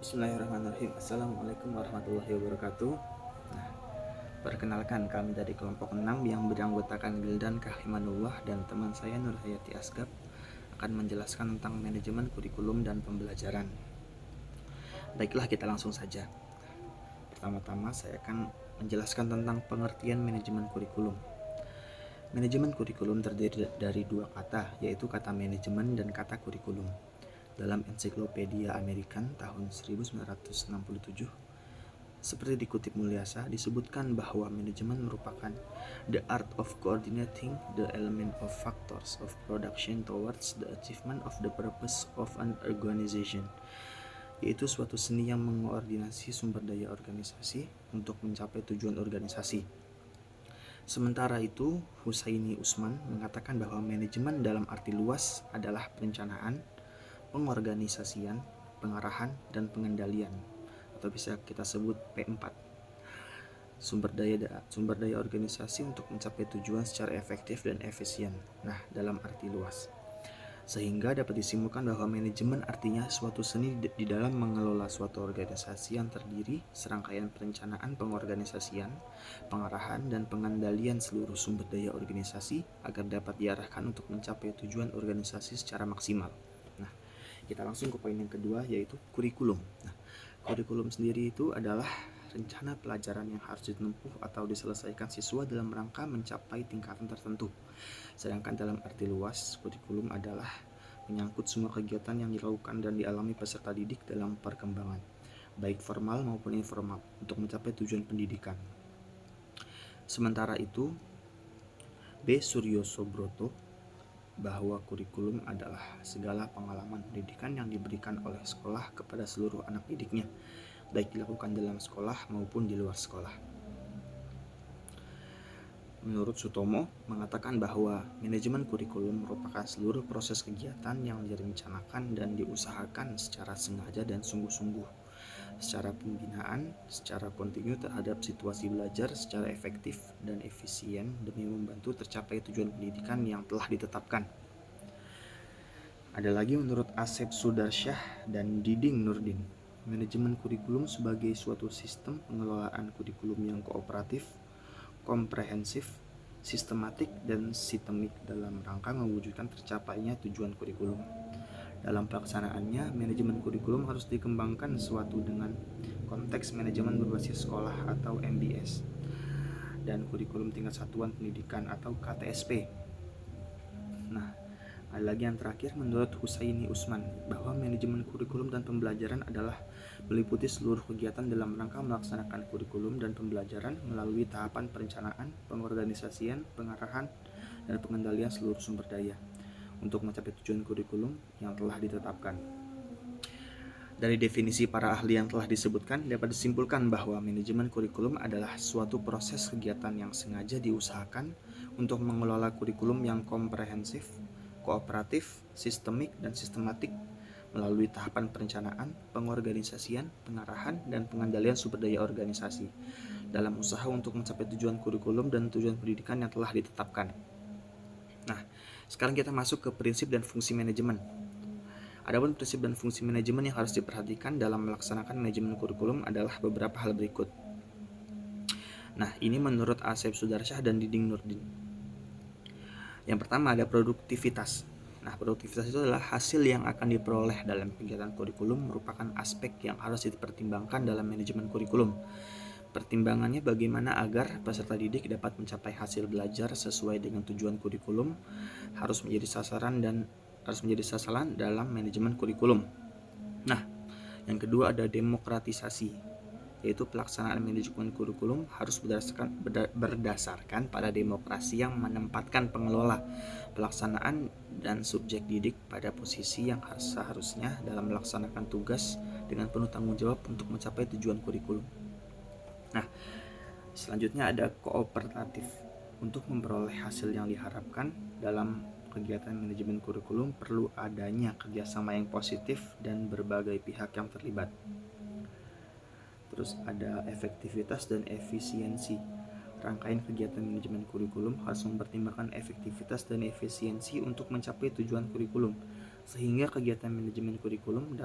Bismillahirrahmanirrahim. Assalamualaikum warahmatullahi wabarakatuh. Nah, perkenalkan kami dari kelompok 6 yang beranggotakan Gildan Kahimanullah dan teman saya Nur Hayati Asgab akan menjelaskan tentang manajemen kurikulum dan pembelajaran. Baiklah, kita langsung saja. Pertama-tama saya akan menjelaskan tentang pengertian manajemen kurikulum. Manajemen kurikulum terdiri dari dua kata, yaitu kata manajemen dan kata kurikulum. Dalam Ensiklopedia American tahun 1967, seperti dikutip Mulyasa, disebutkan bahwa manajemen merupakan the art of coordinating the element of factors of production towards the achievement of the purpose of an organization, yaitu suatu seni yang mengoordinasi sumber daya organisasi untuk mencapai tujuan organisasi. Sementara itu, Husaini Usman mengatakan bahwa manajemen dalam arti luas adalah perencanaan, pengorganisasian, pengarahan, dan pengendalian, atau bisa kita sebut P4. Sumber daya organisasi untuk mencapai tujuan secara efektif dan efisien. Nah, dalam arti luas. Sehingga dapat disimpulkan bahwa manajemen artinya suatu seni di dalam mengelola suatu organisasi yang terdiri serangkaian perencanaan pengorganisasian, pengarahan, dan pengendalian seluruh sumber daya organisasi agar dapat diarahkan untuk mencapai tujuan organisasi secara maksimal. Nah, kita langsung ke poin yang kedua, yaitu kurikulum. Nah, kurikulum sendiri itu adalah rencana pelajaran yang harus ditempuh atau diselesaikan siswa dalam rangka mencapai tingkatan tertentu. Sedangkan dalam arti luas, kurikulum adalah menyangkut semua kegiatan yang dilakukan dan dialami peserta didik dalam perkembangan, baik formal maupun informal, untuk mencapai tujuan pendidikan. Sementara itu, B. Suryo Sobroto bahwa kurikulum adalah segala pengalaman pendidikan yang diberikan oleh sekolah kepada seluruh anak didiknya, baik dilakukan dalam sekolah maupun di luar sekolah. Menurut Sutomo, mengatakan bahwa manajemen kurikulum merupakan seluruh proses kegiatan yang direncanakan dan diusahakan secara sengaja dan sungguh-sungguh, secara pembinaan, secara kontinu terhadap situasi belajar secara efektif dan efisien demi membantu tercapai tujuan pendidikan yang telah ditetapkan. Ada lagi menurut Asep Sudarsyah dan Diding Nurdin, manajemen kurikulum sebagai suatu sistem pengelolaan kurikulum yang kooperatif, komprehensif, sistematik, dan sistemik dalam rangka mewujudkan tercapainya tujuan kurikulum. Dalam pelaksanaannya, manajemen kurikulum harus dikembangkan suatu dengan konteks manajemen berbasis sekolah atau MBS dan kurikulum tingkat satuan pendidikan atau KTSP. Nah, ada lagi yang terakhir menurut Husaini Usman bahwa manajemen kurikulum dan pembelajaran adalah meliputi seluruh kegiatan dalam rangka melaksanakan kurikulum dan pembelajaran melalui tahapan perencanaan, pengorganisasian, pengarahan, dan pengendalian seluruh sumber daya untuk mencapai tujuan kurikulum yang telah ditetapkan. Dari definisi para ahli yang telah disebutkan, dapat disimpulkan bahwa manajemen kurikulum adalah suatu proses kegiatan yang sengaja diusahakan untuk mengelola kurikulum yang komprehensif, kooperatif, sistemik, dan sistematik melalui tahapan perencanaan, pengorganisasian, pengarahan, dan pengendalian sumber daya organisasi dalam usaha untuk mencapai tujuan kurikulum dan tujuan pendidikan yang telah ditetapkan. Nah, sekarang kita masuk ke prinsip dan fungsi manajemen. Adapun prinsip dan fungsi manajemen yang harus diperhatikan dalam melaksanakan manajemen kurikulum adalah beberapa hal berikut. Nah, ini menurut Asep Sudarsyah dan Diding Nurdin. Yang pertama ada produktivitas. Nah, produktivitas itu adalah hasil yang akan diperoleh dalam kegiatan kurikulum merupakan aspek yang harus dipertimbangkan dalam manajemen kurikulum. Pertimbangannya bagaimana agar peserta didik dapat mencapai hasil belajar sesuai dengan tujuan kurikulum harus menjadi sasaran dalam manajemen kurikulum. Nah, yang kedua ada demokratisasi, yaitu pelaksanaan manajemen kurikulum harus berdasarkan pada demokrasi yang menempatkan pengelola, pelaksanaan, dan subjek didik pada posisi yang seharusnya dalam melaksanakan tugas dengan penuh tanggung jawab untuk mencapai tujuan kurikulum. Nah, selanjutnya ada kooperatif. Untuk memperoleh hasil yang diharapkan dalam kegiatan manajemen kurikulum perlu adanya kerjasama yang positif dan berbagai pihak yang terlibat. Terus ada efektivitas dan efisiensi. Rangkaian kegiatan manajemen kurikulum harus mempertimbangkan efektivitas dan efisiensi untuk mencapai tujuan kurikulum, sehingga kegiatan manajemen kurikulum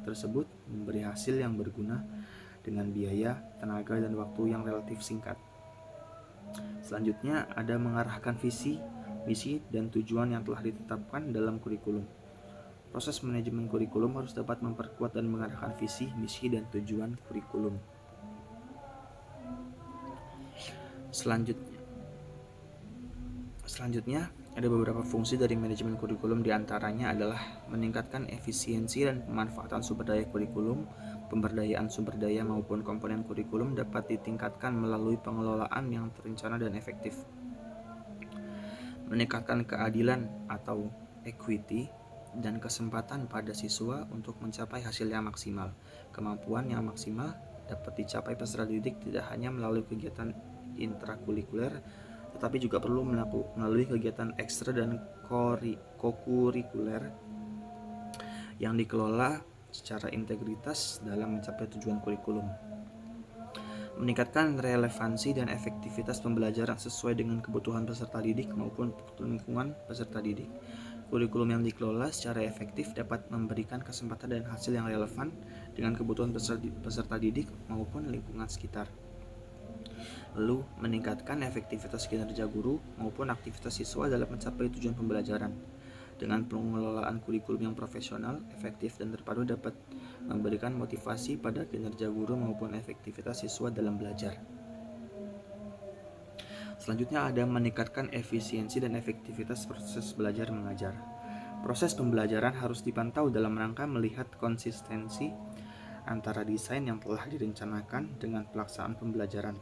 tersebut memberi hasil yang berguna dengan biaya, tenaga, dan waktu yang relatif singkat. Selanjutnya ada mengarahkan visi, misi, dan tujuan yang telah ditetapkan dalam kurikulum. Proses manajemen kurikulum harus dapat memperkuat dan mengarahkan visi, misi, dan tujuan kurikulum. Selanjutnya ada beberapa fungsi dari manajemen kurikulum, diantaranya adalah meningkatkan efisiensi dan pemanfaatan sumber daya kurikulum. Pemberdayaan sumber daya maupun komponen kurikulum dapat ditingkatkan melalui pengelolaan yang terencana dan efektif. Meningkatkan keadilan atau equity dan kesempatan pada siswa untuk mencapai hasil yang maksimal. Kemampuan yang maksimal dapat dicapai peserta didik tidak hanya melalui kegiatan intrakurikuler, tetapi juga perlu melalui kegiatan ekstra dan kokurikuler yang dikelola secara integritas dalam mencapai tujuan kurikulum. Meningkatkan relevansi dan efektivitas pembelajaran sesuai dengan kebutuhan peserta didik maupun lingkungan peserta didik. Kurikulum yang dikelola secara efektif dapat memberikan kesempatan dan hasil yang relevan dengan kebutuhan peserta didik maupun lingkungan sekitar. Lalu, meningkatkan efektivitas kinerja guru maupun aktivitas siswa dalam mencapai tujuan pembelajaran. Dengan pengelolaan kurikulum yang profesional, efektif, dan terpadu dapat memberikan motivasi pada kinerja guru maupun efektivitas siswa dalam belajar. Selanjutnya ada meningkatkan efisiensi dan efektivitas proses belajar mengajar. Proses pembelajaran harus dipantau dalam rangka melihat konsistensi antara desain yang telah direncanakan dengan pelaksanaan pembelajaran.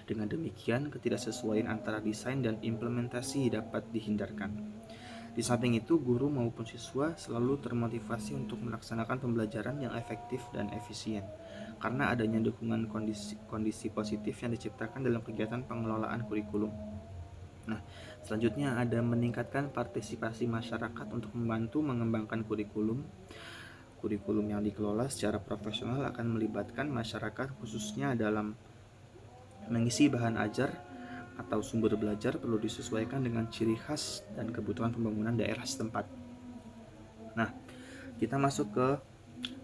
Dengan demikian, ketidaksesuaian antara desain dan implementasi dapat dihindarkan. Di samping itu, guru maupun siswa selalu termotivasi untuk melaksanakan pembelajaran yang efektif dan efisien, karena adanya dukungan kondisi positif yang diciptakan dalam kegiatan pengelolaan kurikulum. Nah, selanjutnya ada meningkatkan partisipasi masyarakat untuk membantu mengembangkan kurikulum. Kurikulum yang dikelola secara profesional akan melibatkan masyarakat, khususnya dalam mengisi bahan ajar atau sumber belajar perlu disesuaikan dengan ciri khas dan kebutuhan pembangunan daerah setempat. Nah, kita masuk ke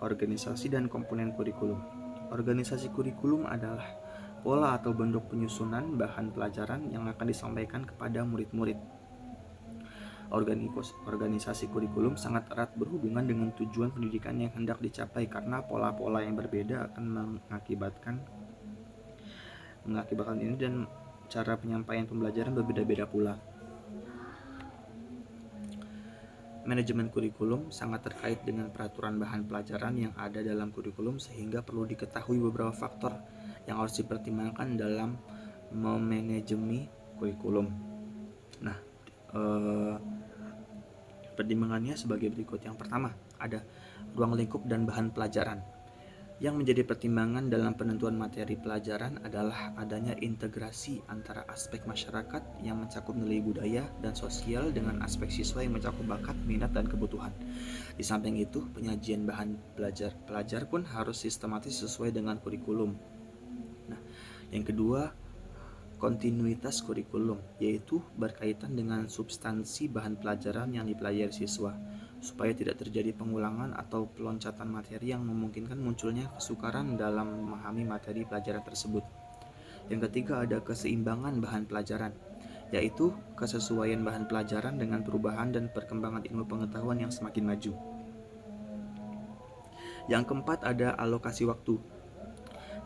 organisasi dan komponen kurikulum. Organisasi kurikulum adalah pola atau bentuk penyusunan bahan pelajaran yang akan disampaikan kepada murid-murid. Organisasi kurikulum sangat erat berhubungan dengan tujuan pendidikan yang hendak dicapai, karena pola-pola yang berbeda akan mengakibatkan ini, dan cara penyampaian pembelajaran berbeda-beda pula. Manajemen kurikulum sangat terkait dengan peraturan bahan pelajaran yang ada dalam kurikulum, sehingga perlu diketahui beberapa faktor yang harus dipertimbangkan dalam memanajemi kurikulum. Nah, pertimbangannya sebagai berikut. Yang pertama, ada ruang lingkup dan bahan pelajaran. Yang menjadi pertimbangan dalam penentuan materi pelajaran adalah adanya integrasi antara aspek masyarakat yang mencakup nilai budaya dan sosial dengan aspek siswa yang mencakup bakat, minat, dan kebutuhan. Di samping itu, penyajian bahan pelajar pun harus sistematis sesuai dengan kurikulum. Nah, yang kedua, kontinuitas kurikulum, yaitu berkaitan dengan substansi bahan pelajaran yang dipelajari siswa, supaya tidak terjadi pengulangan atau peloncatan materi yang memungkinkan munculnya kesukaran dalam memahami materi pelajaran tersebut. Yang ketiga, ada keseimbangan bahan pelajaran, yaitu kesesuaian bahan pelajaran dengan perubahan dan perkembangan ilmu pengetahuan yang semakin maju. Yang keempat, ada alokasi waktu,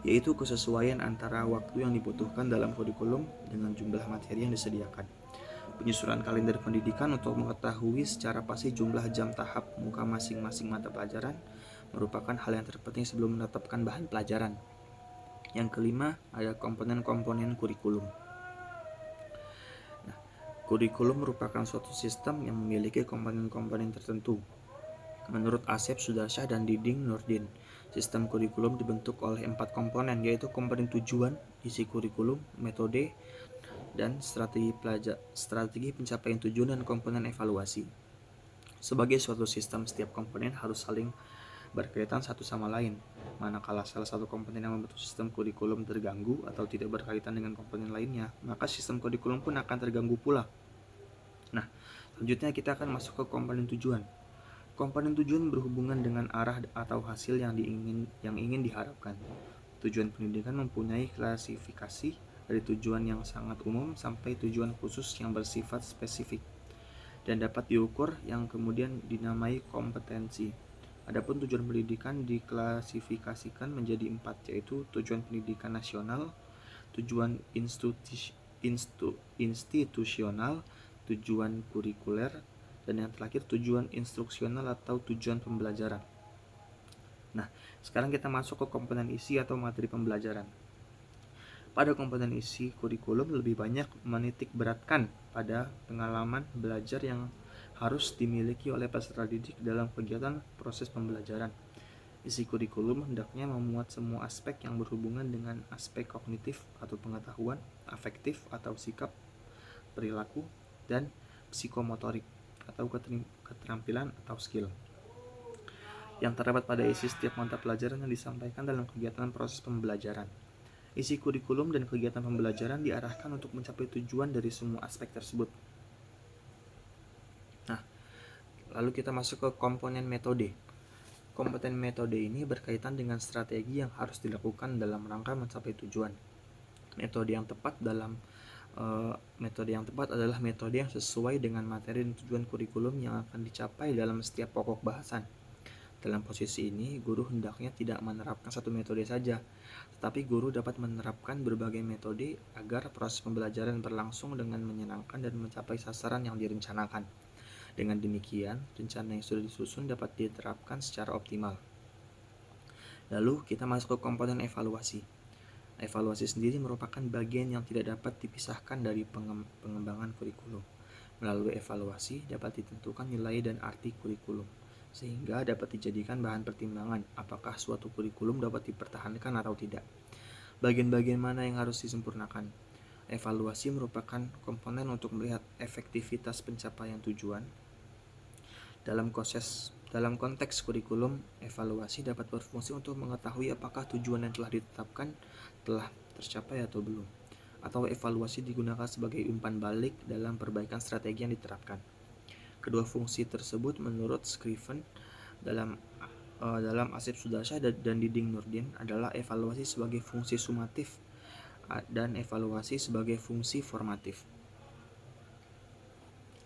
yaitu kesesuaian antara waktu yang dibutuhkan dalam kurikulum dengan jumlah materi yang disediakan. Penyusunan kalender pendidikan untuk mengetahui secara pasti jumlah jam tahap muka masing-masing mata pelajaran merupakan hal yang terpenting sebelum menetapkan bahan pelajaran. Yang kelima, ada komponen-komponen kurikulum. Nah, kurikulum merupakan suatu sistem yang memiliki komponen-komponen tertentu. Menurut Asep Sudarsyah dan Diding Nurdin, sistem kurikulum dibentuk oleh 4 komponen, yaitu komponen tujuan, isi kurikulum, metode, dan strategi pencapaian tujuan, dan komponen evaluasi. Sebagai suatu sistem, setiap komponen harus saling berkaitan satu sama lain. Manakala salah satu komponen yang membentuk sistem kurikulum terganggu atau tidak berkaitan dengan komponen lainnya, maka sistem kurikulum pun akan terganggu pula. Nah, selanjutnya kita akan masuk ke komponen tujuan. Komponen tujuan berhubungan dengan arah atau hasil yang ingin diharapkan. Tujuan pendidikan mempunyai klasifikasi dari tujuan yang sangat umum sampai tujuan khusus yang bersifat spesifik dan dapat diukur yang kemudian dinamai kompetensi. Adapun tujuan pendidikan diklasifikasikan menjadi 4, yaitu tujuan pendidikan nasional, tujuan institusional, tujuan kurikuler, dan yang terakhir tujuan instruksional atau tujuan pembelajaran. Nah, sekarang kita masuk ke komponen isi atau materi pembelajaran. Pada komponen isi kurikulum lebih banyak menitik beratkan pada pengalaman belajar yang harus dimiliki oleh peserta didik dalam kegiatan proses pembelajaran. Isi kurikulum hendaknya memuat semua aspek yang berhubungan dengan aspek kognitif atau pengetahuan, afektif atau sikap, perilaku, dan psikomotorik atau keterampilan atau skill yang terdapat pada isi setiap mata pelajaran yang disampaikan dalam kegiatan proses pembelajaran. Isi kurikulum dan kegiatan pembelajaran diarahkan untuk mencapai tujuan dari semua aspek tersebut. Nah, lalu kita masuk ke komponen metode. Komponen metode ini berkaitan dengan strategi yang harus dilakukan dalam rangka mencapai tujuan. Metode yang tepat adalah metode yang sesuai dengan materi dan tujuan kurikulum yang akan dicapai dalam setiap pokok bahasan. Dalam posisi ini, guru hendaknya tidak menerapkan satu metode saja, tetapi guru dapat menerapkan berbagai metode agar proses pembelajaran berlangsung dengan menyenangkan dan mencapai sasaran yang direncanakan. Dengan demikian, rencana yang sudah disusun dapat diterapkan secara optimal. Lalu kita masuk ke komponen evaluasi. Evaluasi sendiri merupakan bagian yang tidak dapat dipisahkan dari pengembangan kurikulum. Melalui evaluasi dapat ditentukan nilai dan arti kurikulum, sehingga dapat dijadikan bahan pertimbangan apakah suatu kurikulum dapat dipertahankan atau tidak. Bagian-bagian mana yang harus disempurnakan? Evaluasi merupakan komponen untuk melihat efektivitas pencapaian tujuan. Dalam konteks kurikulum, evaluasi dapat berfungsi untuk mengetahui apakah tujuan yang telah ditetapkan telah tercapai atau belum, atau evaluasi digunakan sebagai umpan balik dalam perbaikan strategi yang diterapkan. Kedua fungsi tersebut menurut Scriven dalam Asep Sudarsa dan Diding Nurdin adalah evaluasi sebagai fungsi sumatif dan evaluasi sebagai fungsi formatif.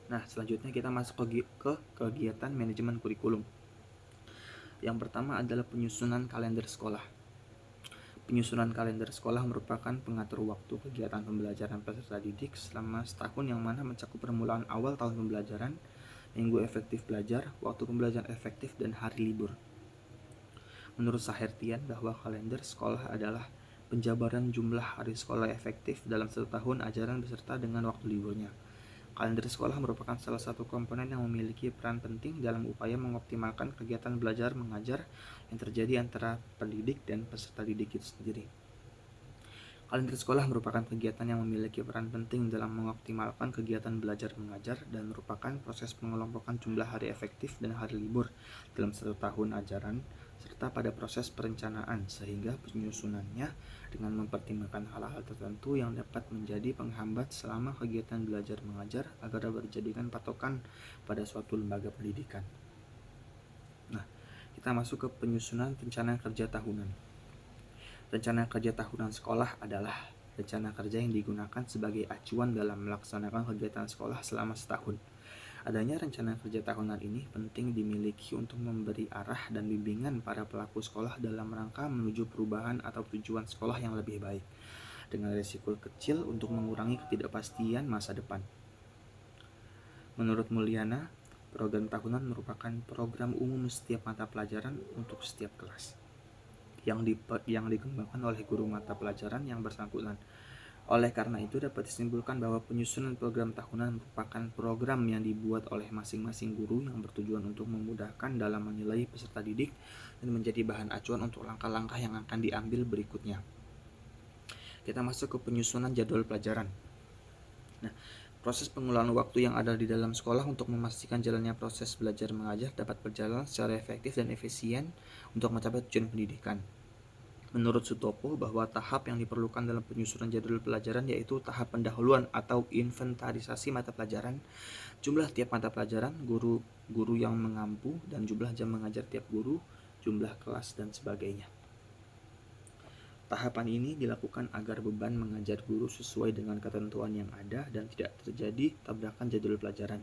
Nah, selanjutnya kita masuk ke kegiatan manajemen kurikulum. Yang pertama adalah penyusunan kalender sekolah. Penyusunan kalender sekolah merupakan pengatur waktu kegiatan pembelajaran peserta didik selama setahun yang mana mencakup permulaan awal tahun pembelajaran, minggu efektif belajar, waktu pembelajaran efektif, dan hari libur. Menurut Sahertian bahwa kalender sekolah adalah penjabaran jumlah hari sekolah efektif dalam satu tahun ajaran beserta dengan waktu liburnya. Kalender sekolah merupakan salah satu komponen yang memiliki peran penting dalam upaya mengoptimalkan kegiatan belajar mengajar yang terjadi antara pendidik dan peserta didik itu sendiri. Kalender sekolah merupakan kegiatan yang memiliki peran penting dalam mengoptimalkan kegiatan belajar mengajar dan merupakan proses pengelompokan jumlah hari efektif dan hari libur dalam satu tahun ajaran serta pada proses perencanaan sehingga penyusunannya dengan mempertimbangkan hal-hal tertentu yang dapat menjadi penghambat selama kegiatan belajar mengajar agar dapat dijadikan patokan pada suatu lembaga pendidikan. Nah, kita masuk ke penyusunan rencana kerja tahunan. Rencana kerja tahunan sekolah adalah rencana kerja yang digunakan sebagai acuan dalam melaksanakan kegiatan sekolah selama setahun. Adanya rencana kerja tahunan ini penting dimiliki untuk memberi arah dan bimbingan para pelaku sekolah dalam rangka menuju perubahan atau tujuan sekolah yang lebih baik, dengan risiko kecil untuk mengurangi ketidakpastian masa depan. Menurut Mulyana, program tahunan merupakan program umum setiap mata pelajaran untuk setiap kelas yang dikembangkan oleh guru mata pelajaran yang bersangkutan. Oleh karena itu dapat disimpulkan bahwa penyusunan program tahunan merupakan program yang dibuat oleh masing-masing guru yang bertujuan untuk memudahkan dalam menilai peserta didik dan menjadi bahan acuan untuk langkah-langkah yang akan diambil berikutnya. Kita masuk ke penyusunan jadwal pelajaran. Nah, proses penggunaan waktu yang ada di dalam sekolah untuk memastikan jalannya proses belajar mengajar dapat berjalan secara efektif dan efisien untuk mencapai tujuan pendidikan. Menurut Sutopo, bahwa tahap yang diperlukan dalam penyusunan jadwal pelajaran yaitu tahap pendahuluan atau inventarisasi mata pelajaran, jumlah tiap mata pelajaran, guru yang mengampu, dan jumlah jam mengajar tiap guru, jumlah kelas, dan sebagainya. Tahapan ini dilakukan agar beban mengajar guru sesuai dengan ketentuan yang ada dan tidak terjadi tabrakan jadwal pelajaran,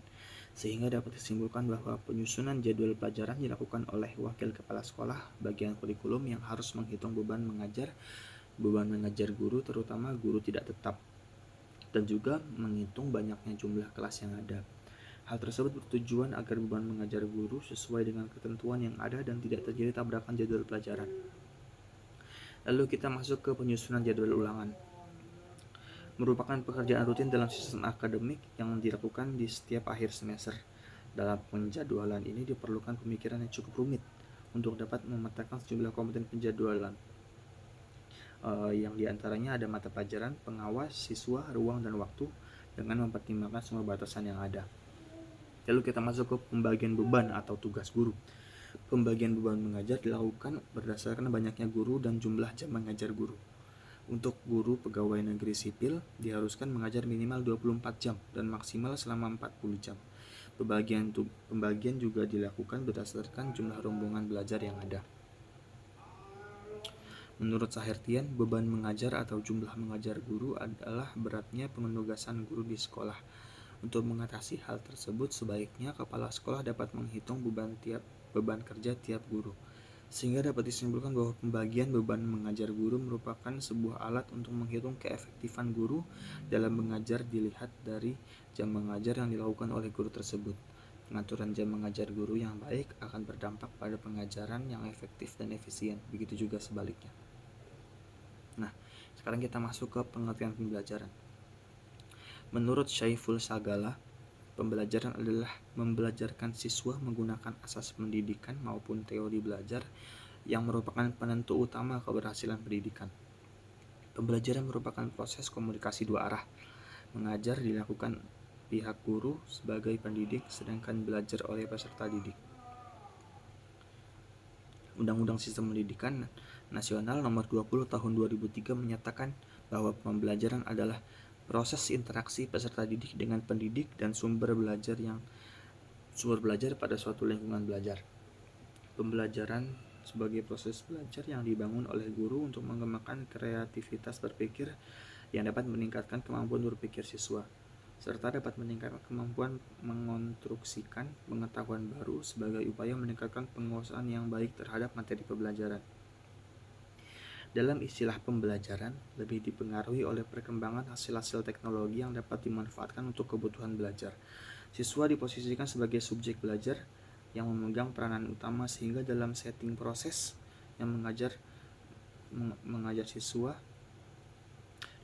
sehingga dapat disimpulkan bahwa penyusunan jadwal pelajaran dilakukan oleh wakil kepala sekolah bagian kurikulum yang harus menghitung beban mengajar guru, terutama guru tidak tetap, dan juga menghitung banyaknya jumlah kelas yang ada. Hal tersebut bertujuan agar beban mengajar guru sesuai dengan ketentuan yang ada dan tidak terjadi tabrakan jadwal pelajaran. Lalu kita masuk ke penyusunan jadwal ulangan. Merupakan pekerjaan rutin dalam sistem akademik yang dilakukan di setiap akhir semester. Dalam penjadwalan ini diperlukan pemikiran yang cukup rumit untuk dapat memetakan sejumlah komponen penjadwalan. Yang diantaranya ada mata pelajaran, pengawas, siswa, ruang, dan waktu dengan mempertimbangkan semua batasan yang ada. Lalu kita masuk ke pembagian beban atau tugas guru. Pembagian beban mengajar dilakukan berdasarkan banyaknya guru dan jumlah jam mengajar guru. Untuk guru pegawai negeri sipil diharuskan mengajar minimal 24 jam dan maksimal selama 40 jam. Pembagian juga dilakukan berdasarkan jumlah rombongan belajar yang ada. Menurut Sahertian, beban mengajar atau jumlah mengajar guru adalah beratnya penugasan guru di sekolah. Untuk mengatasi hal tersebut, sebaiknya kepala sekolah dapat menghitung beban kerja tiap guru, sehingga dapat disimpulkan bahwa pembagian beban mengajar guru merupakan sebuah alat untuk menghitung keefektifan guru dalam mengajar dilihat dari jam mengajar yang dilakukan oleh guru tersebut. Pengaturan jam mengajar guru yang baik akan berdampak pada pengajaran yang efektif dan efisien, begitu juga sebaliknya. Nah, sekarang kita masuk ke pengertian pembelajaran. Menurut Syaiful Sagala, pembelajaran adalah membelajarkan siswa menggunakan asas pendidikan maupun teori belajar yang merupakan penentu utama keberhasilan pendidikan. Pembelajaran merupakan proses komunikasi dua arah. Mengajar dilakukan pihak guru sebagai pendidik, sedangkan belajar oleh peserta didik. Undang-Undang Sistem Pendidikan Nasional Nomor 20 Tahun 2003 menyatakan bahwa pembelajaran adalah proses interaksi peserta didik dengan pendidik dan sumber belajar pada suatu lingkungan belajar. Pembelajaran sebagai proses belajar yang dibangun oleh guru untuk mengembangkan kreativitas berpikir yang dapat meningkatkan kemampuan berpikir siswa, serta dapat meningkatkan kemampuan mengonstruksikan pengetahuan baru sebagai upaya meningkatkan penguasaan yang baik terhadap materi pembelajaran. Dalam istilah pembelajaran, lebih dipengaruhi oleh perkembangan hasil-hasil teknologi yang dapat dimanfaatkan untuk kebutuhan belajar. Siswa diposisikan sebagai subjek belajar yang memegang peranan utama, sehingga dalam setting proses yang mengajar siswa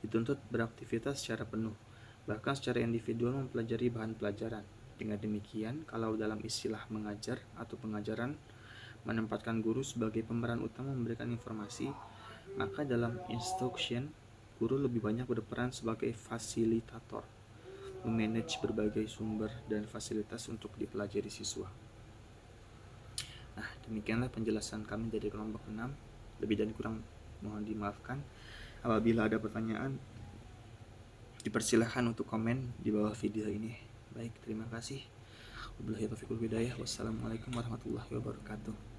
dituntut beraktivitas secara penuh, bahkan secara individual mempelajari bahan pelajaran. Dengan demikian, kalau dalam istilah mengajar atau pengajaran menempatkan guru sebagai pemeran utama memberikan informasi, maka dalam instruction, guru lebih banyak berperan sebagai fasilitator, memanage berbagai sumber dan fasilitas untuk dipelajari siswa. Nah, demikianlah penjelasan kami dari kelompok 6. Lebih dan kurang mohon dimaafkan. Apabila ada pertanyaan, dipersilahkan untuk komen di bawah video ini. Baik, terima kasih. Wabillahi taufiq wal hidayah. Wassalamualaikum warahmatullahi wabarakatuh.